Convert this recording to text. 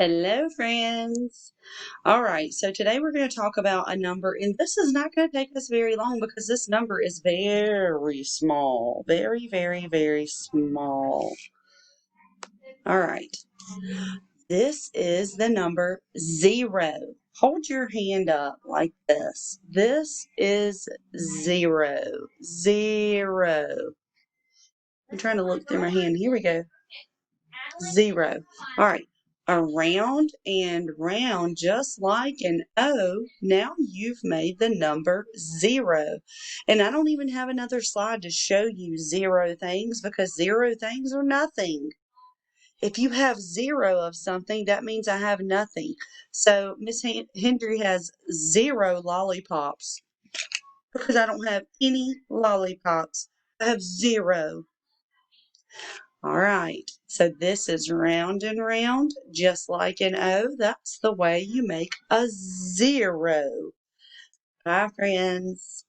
Hello, friends. All right, so today we're going to talk about a number, and this is not going to take us very long because this number is very small. Very, very, very small. All right, this is the number 0. Hold your hand up like this. This is 0. 0. I'm trying to look through my hand. Here we go. 0. All right. Around and round, just like an O, now you've made the number 0. And I don't even have another slide to show you 0 things because 0 things are nothing. If you have 0 of something, that means I have nothing. So Miss Hendry has 0 lollipops because I don't have any lollipops. I have 0. All right, so this is round and round, just like an O. That's the way you make a 0. Bye, friends.